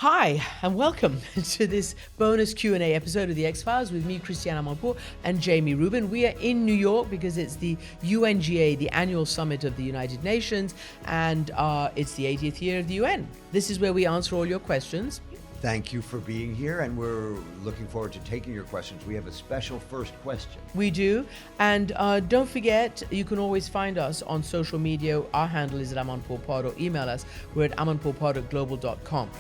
Hi, and welcome to this bonus Q&A episode of The X-Files with me, Christiane Amanpour, and Jamie Rubin. We are in New York because it's the UNGA, the annual summit of the United Nations, and it's the 80th year of the UN. This is where we answer all your questions. Thank you for being here, and we're looking forward to taking your questions. We have a special first question. We do. And don't forget, you can always find us on social media. Our handle is at amanpourpod, or email us. We're at amanpourpod@global.com.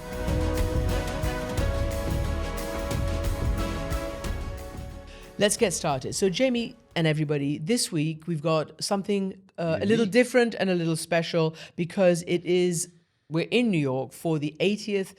Let's get started. So, Jamie and everybody, this week we've got something a little different and a little special because we're in New York for the 80th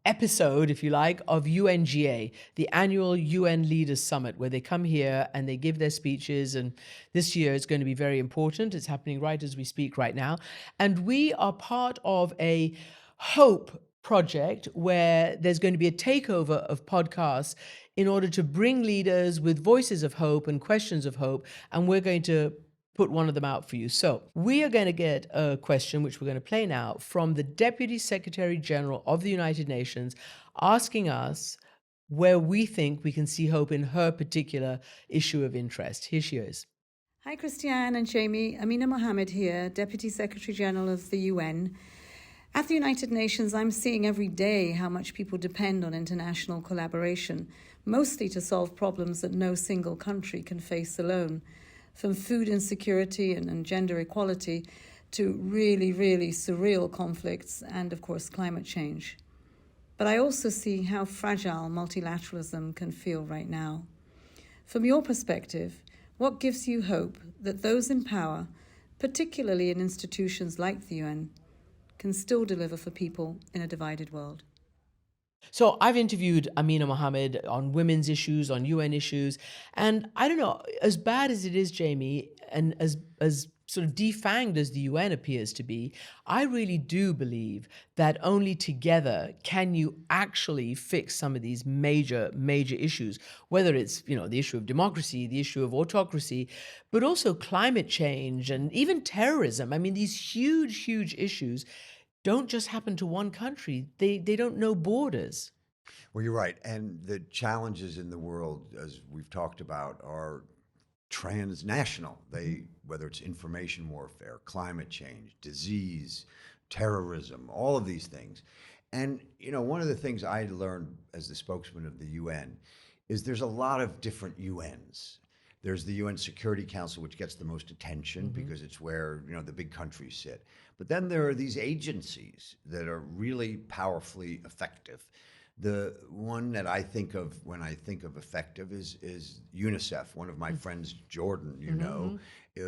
episode, if you like, of UNGA, the annual UN Leaders Summit, where they come here and they give their speeches. And this year it's going to be very important. It's happening right as we speak right now. And we are part of a hope project where there's going to be a takeover of podcasts in order to bring leaders with voices of hope and questions of hope. And we're going to put one of them out for you. So we are going to get a question, which we're going to play now, from the Deputy Secretary General of the United Nations, asking us where we think we can see hope in her particular issue of interest. Here she is. Hi, Christiane and Jamie. Amina Mohammed here, Deputy Secretary General of the UN. At the United Nations, I'm seeing every day how much people depend on international collaboration, mostly to solve problems that no single country can face alone. From food insecurity and gender equality to really, really surreal conflicts and, of course, climate change. But I also see how fragile multilateralism can feel right now. From your perspective, what gives you hope that those in power, particularly in institutions like the UN, can still deliver for people in a divided world? So I've interviewed Amina Mohammed on women's issues, on UN issues, and I don't know, as bad as it is, Jamie, and as sort of defanged as the UN appears to be, I really do believe that only together can you actually fix some of these major issues, whether it's, the issue of democracy, the issue of autocracy, but also climate change and even terrorism. I mean, these huge issues don't just happen to one country. They don't know borders. Well, you're right. And the challenges in the world, as we've talked about, are transnational. Whether it's information warfare, climate change, disease, terrorism, all of these things. And, one of the things I learned as the spokesman of the UN is there's a lot of different UNs. There's the UN Security Council, which gets the most attention because it's where, the big countries sit. But then there are these agencies that are really powerfully effective. The one that I think of when I think of effective is UNICEF. One of my friends, Jordan,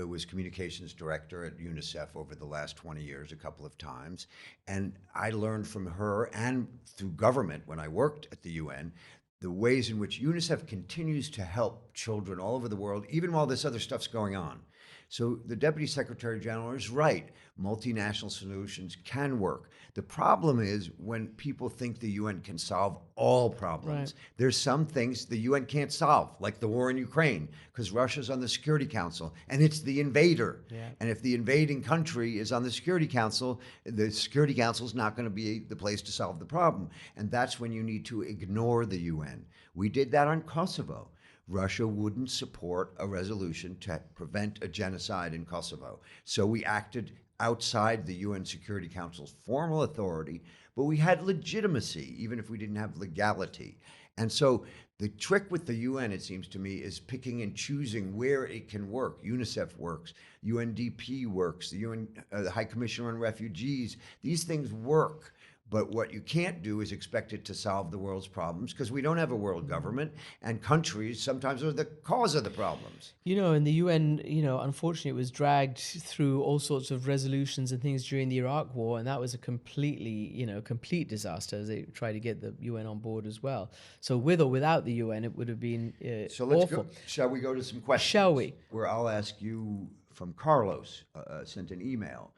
was communications director at UNICEF over the last 20 years, a couple of times. And I learned from her and through government when I worked at the UN, the ways in which UNICEF continues to help children all over the world, even while this other stuff's going on. So the Deputy Secretary General is right. Multinational solutions can work. The problem is when people think the UN can solve all problems. Right. There's some things the UN can't solve, like the war in Ukraine, because Russia's on the Security Council, and it's the invader. Yeah. And if the invading country is on the Security Council is not going to be the place to solve the problem. And that's when you need to ignore the UN. We did that on Kosovo. Russia wouldn't support a resolution to prevent a genocide in Kosovo. So we acted outside the UN Security Council's formal authority, but we had legitimacy, even if we didn't have legality. And so the trick with the UN, it seems to me, is picking and choosing where it can work. UNICEF works, UNDP works, the High Commissioner on Refugees. These things work. But what you can't do is expect it to solve the world's problems because we don't have a world government, and countries sometimes are the cause of the problems. In the UN, unfortunately, it was dragged through all sorts of resolutions and things during the Iraq War, and that was a complete disaster as they tried to get the UN on board as well. So with or without the UN, it would have been So let's awful. go. Shall we go to some questions? Shall we? Where I'll ask you from Carlos, sent an email.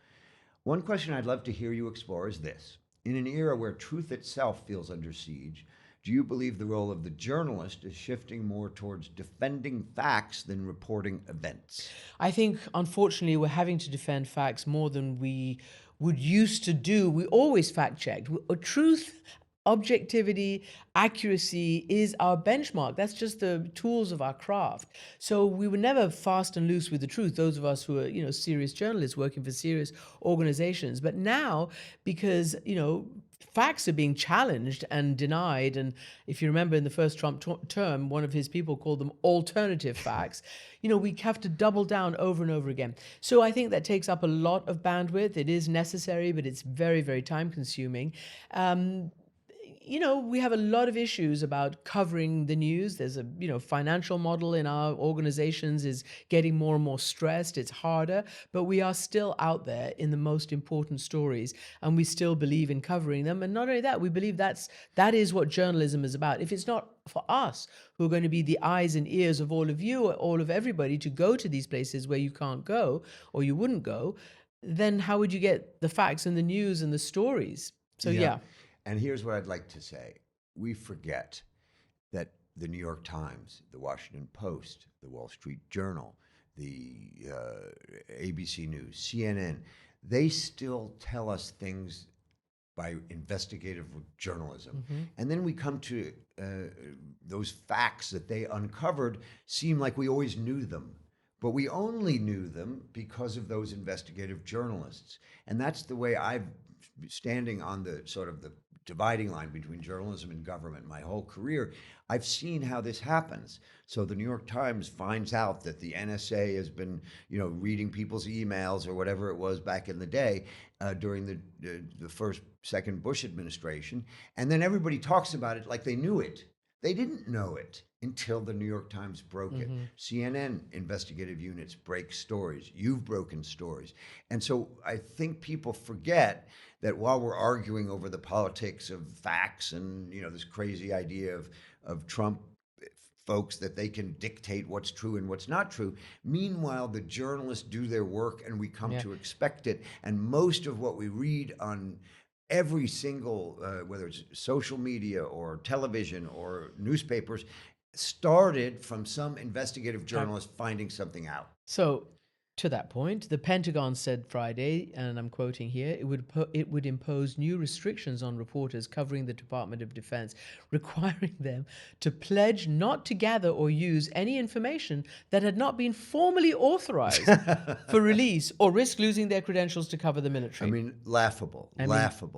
One question I'd love to hear you explore is this. In an era where truth itself feels under siege, do you believe the role of the journalist is shifting more towards defending facts than reporting events? I think, unfortunately, we're having to defend facts more than we would used to do. We always fact checked. Truth, objectivity, accuracy is our benchmark. That's just the tools of our craft. So we were never fast and loose with the truth, those of us who are, serious journalists working for serious organizations. But now, because, facts are being challenged and denied. And if you remember in the first Trump term, one of his people called them alternative facts. We have to double down over and over again. So I think that takes up a lot of bandwidth. It is necessary, but it's very, very time consuming. We have a lot of issues about covering the news. There's a, financial model in our organizations is getting more and more stressed. It's harder, but we are still out there in the most important stories, and we still believe in covering them. And not only that, we believe that is what journalism is about. If it's not for us, who are going to be the eyes and ears of all of you, or all of everybody, to go to these places where you can't go or you wouldn't go, then how would you get the facts and the news and the stories? So yeah. And here's what I'd like to say. We forget that the New York Times, the Washington Post, the Wall Street Journal, the ABC News, CNN, they still tell us things by investigative journalism. And then we come to those facts that they uncovered seem like we always knew them. But we only knew them because of those investigative journalists. And that's the way I've standing on the sort of the dividing line between journalism and government my whole career. I've seen how this happens. So the New York Times finds out that the NSA has been, reading people's emails or whatever it was back in the day during the second Bush administration. And then everybody talks about it like they knew it. They didn't know it until the New York Times broke it. CNN investigative units break stories. You've broken stories. And so I think people forget that while we're arguing over the politics of facts and, this crazy idea of Trump folks that they can dictate what's true and what's not true, meanwhile, the journalists do their work and we come to expect it. And most of what we read on every single, whether it's social media or television or newspapers, started from some investigative journalist finding something out. So, to that point, the Pentagon said Friday, and I'm quoting here, it would impose new restrictions on reporters covering the Department of Defense, requiring them to pledge not to gather or use any information that had not been formally authorized for release or risk losing their credentials to cover the military. I mean, laughable.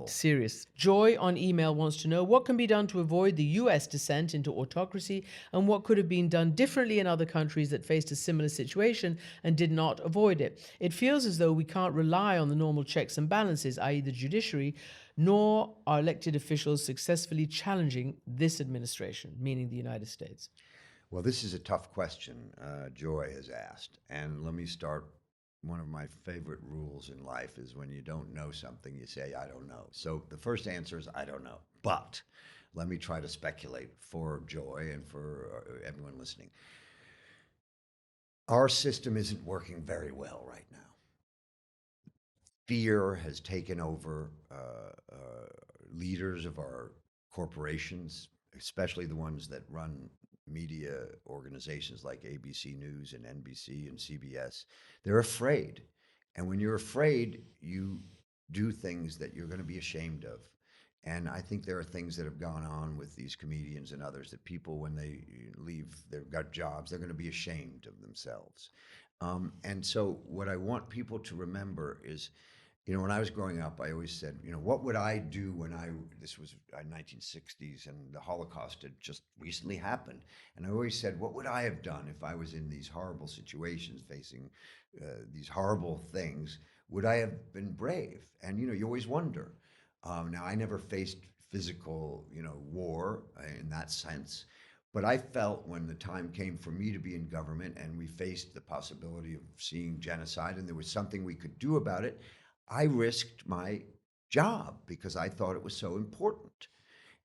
Serious. Joy on email wants to know what can be done to avoid the U.S. descent into autocracy and what could have been done differently in other countries that faced a similar situation and did not avoid it. It feels as though we can't rely on the normal checks and balances, i.e. the judiciary, nor are elected officials successfully challenging this administration, meaning the United States. Well, this is a tough question Joy has asked. And let me start. One of my favorite rules in life is when you don't know something, you say, I don't know. So the first answer is, I don't know. But let me try to speculate for Joy and for everyone listening. Our system isn't working very well right now. Fear has taken over leaders of our corporations, especially the ones that run media organizations like ABC News and NBC and CBS. They're afraid. And when you're afraid, you do things that you're going to be ashamed of. And I think there are things that have gone on with these comedians and others that people, when they leave, they've got jobs, they're going to be ashamed of themselves. And so what I want people to remember is, when I was growing up, I always said, what would I do when this was 1960s and the Holocaust had just recently happened. And I always said, what would I have done if I was in these horrible situations, facing these horrible things? Would I have been brave? And, you always wonder. Now, I never faced physical, war in that sense, but I felt when the time came for me to be in government and we faced the possibility of seeing genocide and there was something we could do about it, I risked my job because I thought it was so important.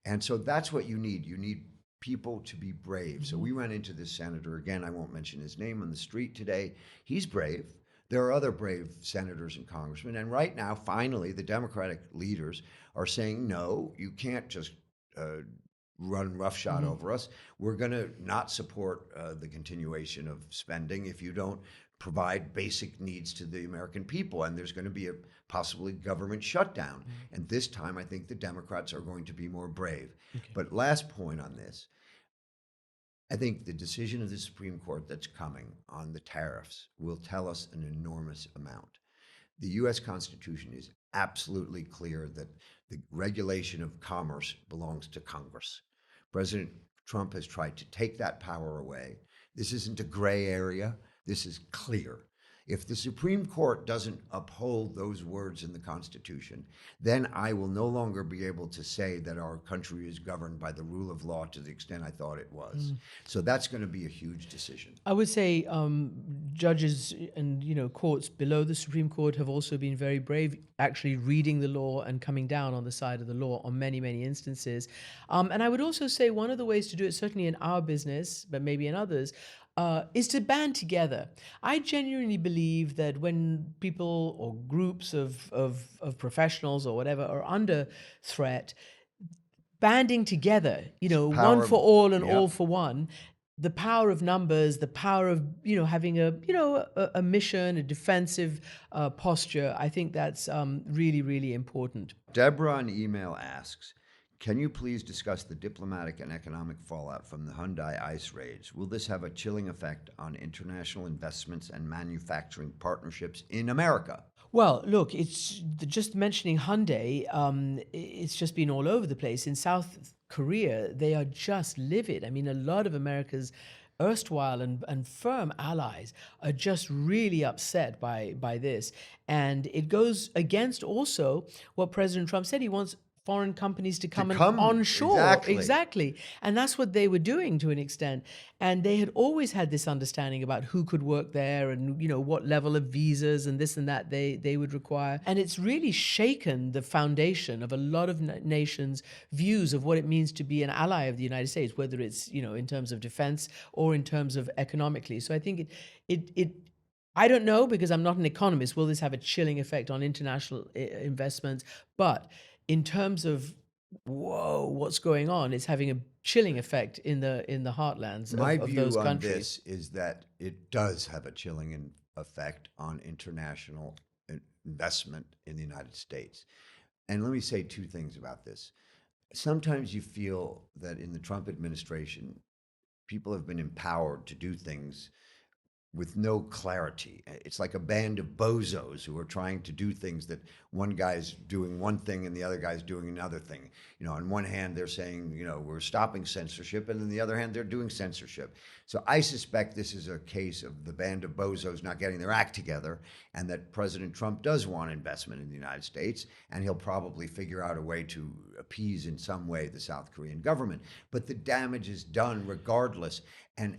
And so that's what you need. You need people to be brave. So we ran into this senator, again, I won't mention his name, on the street today. He's brave. There are other brave senators and congressmen. And right now, finally, the Democratic leaders are saying, no, you can't just run roughshod over us. We're going to not support the continuation of spending if you don't provide basic needs to the American people, and there's going to be a possibly government shutdown. And this time, I think the Democrats are going to be more brave. Okay. But last point on this, I think the decision of the Supreme Court that's coming on the tariffs will tell us an enormous amount. The U.S. Constitution is absolutely clear that the regulation of commerce belongs to Congress. President Trump has tried to take that power away. This isn't a gray area. This is clear. If the Supreme Court doesn't uphold those words in the Constitution, then I will no longer be able to say that our country is governed by the rule of law to the extent I thought it was. So that's going to be a huge decision. I would say judges and courts below the Supreme Court have also been very brave, actually reading the law and coming down on the side of the law on many, many instances. And I would also say one of the ways to do it, certainly in our business, but maybe in others, is to band together. I genuinely believe that when people or groups of professionals or whatever are under threat, banding together, one for all and all for one, the power of numbers, the power of having a mission, a defensive posture, I think that's really, really important. Deborah on email asks, can you please discuss the diplomatic and economic fallout from the Hyundai ICE raids? Will this have a chilling effect on international investments and manufacturing partnerships in America? Well, look, it's just mentioning Hyundai, it's just been all over the place. In South Korea, they are just livid. I mean, a lot of America's erstwhile and firm allies are just really upset by this. And it goes against also what President Trump said. He wants foreign companies to come onshore. Exactly. And that's what they were doing to an extent. And they had always had this understanding about who could work there and, what level of visas and this and that they would require. And it's really shaken the foundation of a lot of nations' views of what it means to be an ally of the United States, whether it's, in terms of defense or in terms of economically. So I think I don't know, because I'm not an economist, will this have a chilling effect on international investments? But in terms of what's going on, it's having a chilling effect in the heartlands of those countries. My view on this is that it does have a chilling effect on international investment in the United States. And let me say two things about this. Sometimes you feel that in the Trump administration, people have been empowered to do things with no clarity. It's like a band of bozos who are trying to do things that one guy's doing one thing and the other guy's doing another thing. On one hand, they're saying, we're stopping censorship, and on the other hand, they're doing censorship. So I suspect this is a case of the band of bozos not getting their act together, and that President Trump does want investment in the United States, and he'll probably figure out a way to appease in some way the South Korean government. But the damage is done regardless. And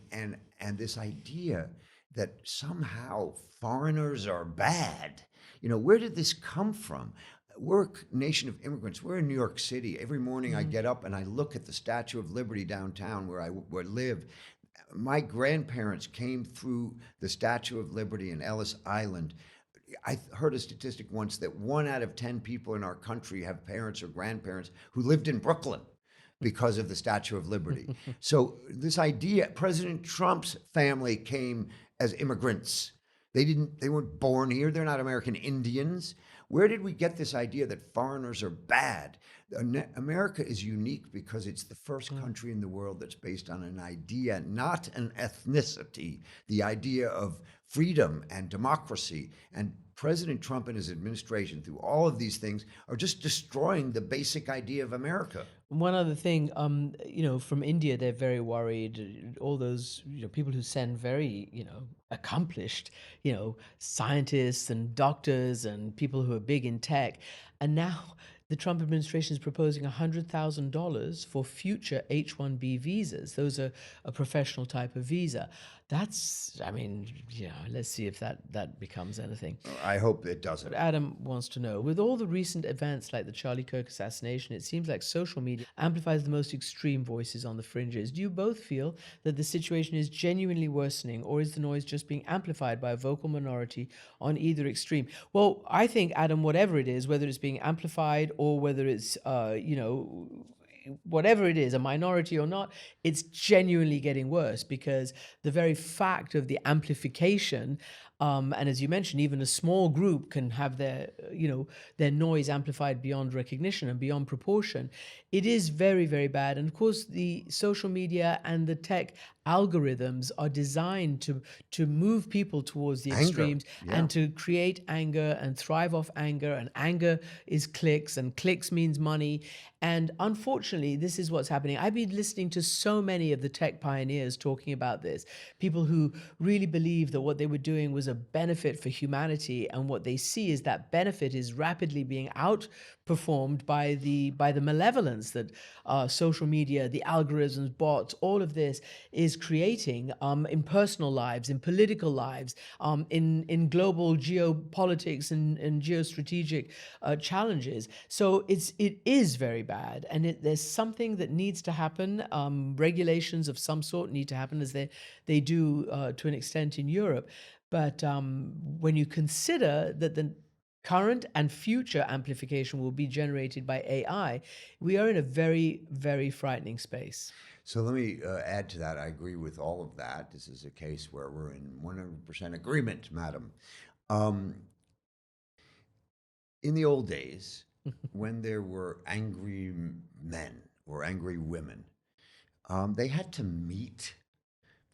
this idea that somehow foreigners are bad. Where did this come from? We're a nation of immigrants. We're in New York City. Every morning I get up and I look at the Statue of Liberty downtown where I live. My grandparents came through the Statue of Liberty in Ellis Island. I heard a statistic once that 1 out of 10 people in our country have parents or grandparents who lived in Brooklyn because of the Statue of Liberty. So this idea, President Trump's family came as immigrants. They weren't born here. They're not American Indians. Where did we get this idea that foreigners are bad? America is unique because it's the first country in the world that's based on an idea, not an ethnicity, the idea of freedom and democracy. And President Trump and his administration, through all of these things, are just destroying the basic idea of America. One other thing, from India, they're very worried. All those people who send very, accomplished, scientists and doctors and people who are big in tech. And now the Trump administration is proposing $100,000 for future H-1B visas. Those are a professional type of visa. That's, let's see if that becomes anything. I hope it doesn't. But Adam wants to know, with all the recent events like the Charlie Kirk assassination, it seems like social media amplifies the most extreme voices on the fringes. Do you both feel that the situation is genuinely worsening, or is the noise just being amplified by a vocal minority on either extreme? Well, I think, Adam, whatever it is, whether it's being amplified or whether it's, whatever it is, a minority or not, it's genuinely getting worse, because the very fact of the amplification And as you mentioned, even a small group can have their noise amplified beyond recognition and beyond proportion. It is very, very bad. And of course, the social media and the tech algorithms are designed to move people towards the extremes and to create anger and thrive off anger. And anger is clicks, and clicks means money. And unfortunately, this is what's happening. I've been listening to so many of the tech pioneers talking about this, people who really believe that what they were doing was a benefit for humanity, and what they see is that benefit is rapidly being outperformed by the malevolence that social media, the algorithms, bots, all of this is creating in personal lives, in political lives, in global geopolitics and geostrategic challenges. So it is very bad, and there's something that needs to happen. Regulations of some sort need to happen, as they do to an extent in Europe. But when you consider that the current and future amplification will be generated by AI, we are in a very, very frightening space. So let me add to that. I agree with all of that. This is a case where we're in 100% agreement, madam. In the old days, when there were angry men or angry women, they had to meet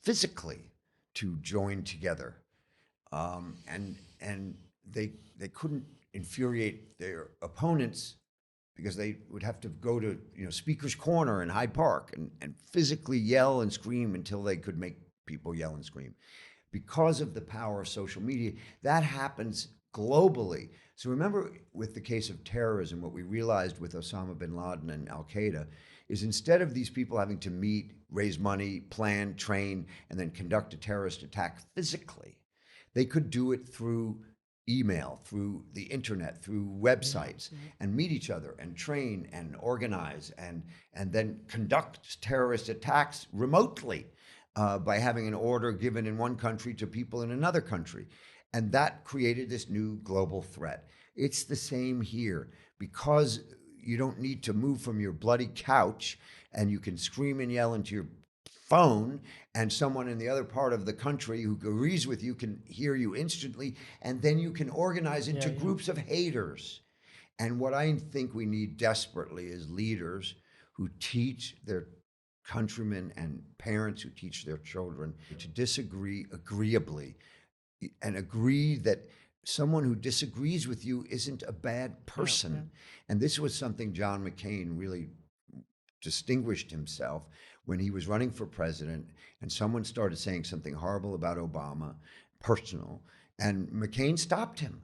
physically to join together. And they couldn't infuriate their opponents because they would have to go to Speaker's Corner in Hyde Park and physically yell and scream until they could make people yell and scream. Because of the power of social media, that happens globally. So remember, with the case of terrorism, what we realized with Osama bin Laden and Al-Qaeda is instead of these people having to meet, raise money, plan, train, and then conduct a terrorist attack physically, they could do it through email, through the internet, through websites, and meet each other and train and organize and then conduct terrorist attacks remotely by having an order given in one country to people in another country. And that created this new global threat. It's the same here, because you don't need to move from your bloody couch, and you can scream and yell into your phone, and someone in the other part of the country who agrees with you can hear you instantly, and then you can organize into groups of haters. And what I think we need desperately is leaders who teach their countrymen and parents who teach their children to disagree agreeably and agree that someone who disagrees with you isn't a bad person. And this was something John McCain really distinguished himself when he was running for president, and someone started saying something horrible about Obama, personal, and McCain stopped him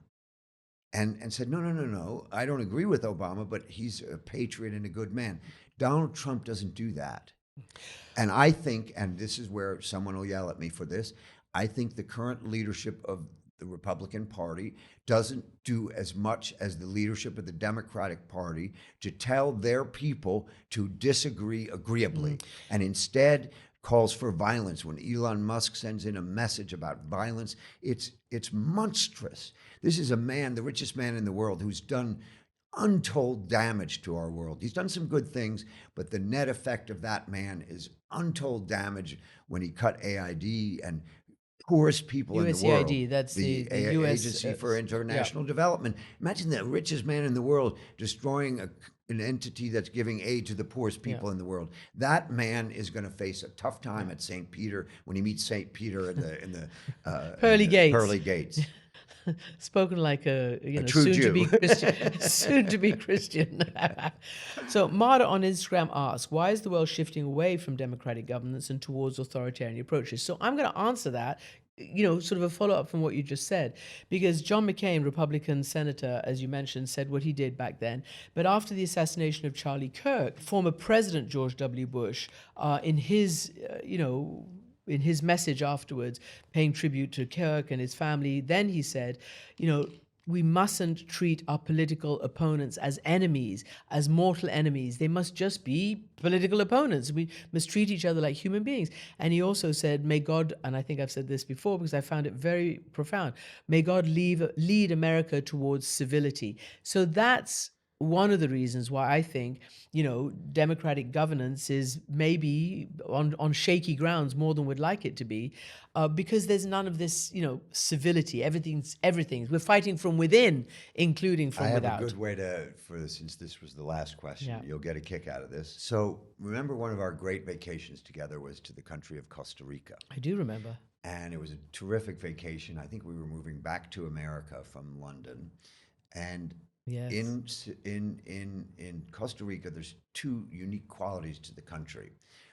and said, no, I don't agree with Obama, but he's a patriot and a good man. Donald Trump doesn't do that. And I think, and this is where someone will yell at me for this, I think the current leadership of the Republican Party doesn't do as much as the leadership of the Democratic Party to tell their people to disagree agreeably, and instead calls for violence. When Elon Musk sends in a message about violence, it's monstrous. This is a man, the richest man in the world, who's done untold damage to our world. He's done some good things, but the net effect of that man is untold damage when he cut AID and poorest people in the world. USAID, that's the US Agency for International Development. Imagine the richest man in the world destroying an entity that's giving aid to the poorest people in the world. That man is going to face a tough time at St. Peter when he meets St. Peter in the Pearly Gates. Pearly Gates. Spoken like a true soon Jew. to be Christian. Soon to be Christian. So Marta on Instagram asks, why is the world shifting away from democratic governance and towards authoritarian approaches? So I'm going to answer that, sort of a follow-up from what you just said, because John McCain, Republican senator, as you mentioned, said what he did back then. But after the assassination of Charlie Kirk, former President George W. Bush, in his message afterwards, paying tribute to Kirk and his family, then he said, we mustn't treat our political opponents as enemies, as mortal enemies. They must just be political opponents. We must treat each other like human beings. And he also said, may God, and I think I've said this before because I found it very profound, may God lead America towards civility. So that's one of the reasons why I think, democratic governance is maybe on shaky grounds more than we'd like it to be, because there's none of this, civility. Everything's. We're fighting from within, including from without. I have a good way since this was the last question, you'll get a kick out of this. So remember, one of our great vacations together was to the country of Costa Rica. I do remember. And it was a terrific vacation. I think we were moving back to America from London. And yes. in Costa Rica, there's two unique qualities to the country.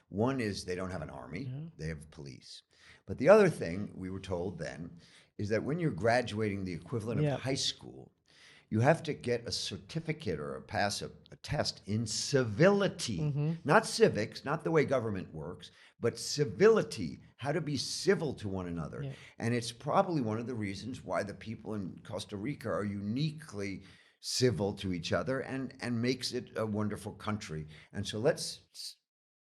One is they don't have an army, they have police. But the other thing we were told then is that when you're graduating the equivalent of high school, you have to get a certificate or pass a test in civility, not civics, not the way government works, but civility, how to be civil to one another. Yeah. And it's probably one of the reasons why the people in Costa Rica are uniquely civil to each other and makes it a wonderful country. And so let's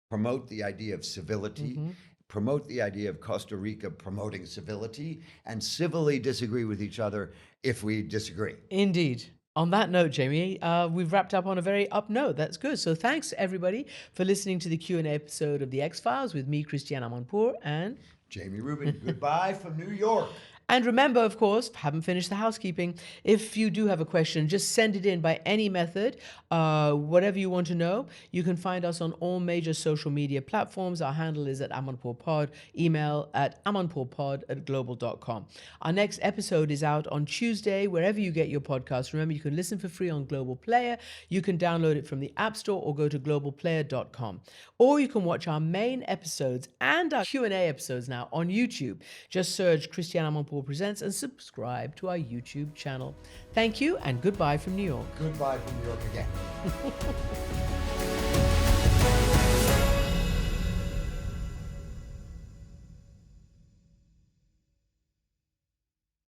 promote the idea of civility, promote the idea of Costa Rica promoting civility, and civilly disagree with each other if we disagree. Indeed. On that note, Jamie, we've wrapped up on a very up note. That's good. So thanks, everybody, for listening to the Q&A episode of The X-Files with me, Christiane Amanpour, and Jamie Rubin. Goodbye from New York. And remember, of course, haven't finished the housekeeping. If you do have a question, just send it in by any method, whatever you want to know. You can find us on all major social media platforms. Our handle is @AmanpourPod, email at amanpourpod@global.com. Our next episode is out on Tuesday, wherever you get your podcasts. Remember, you can listen for free on Global Player. You can download it from the App Store or go to globalplayer.com. Or you can watch our main episodes and our Q&A episodes now on YouTube. Just search Christiane Amanpour Presents and subscribe to our YouTube channel. Thank you and goodbye from New York. Goodbye from New York again.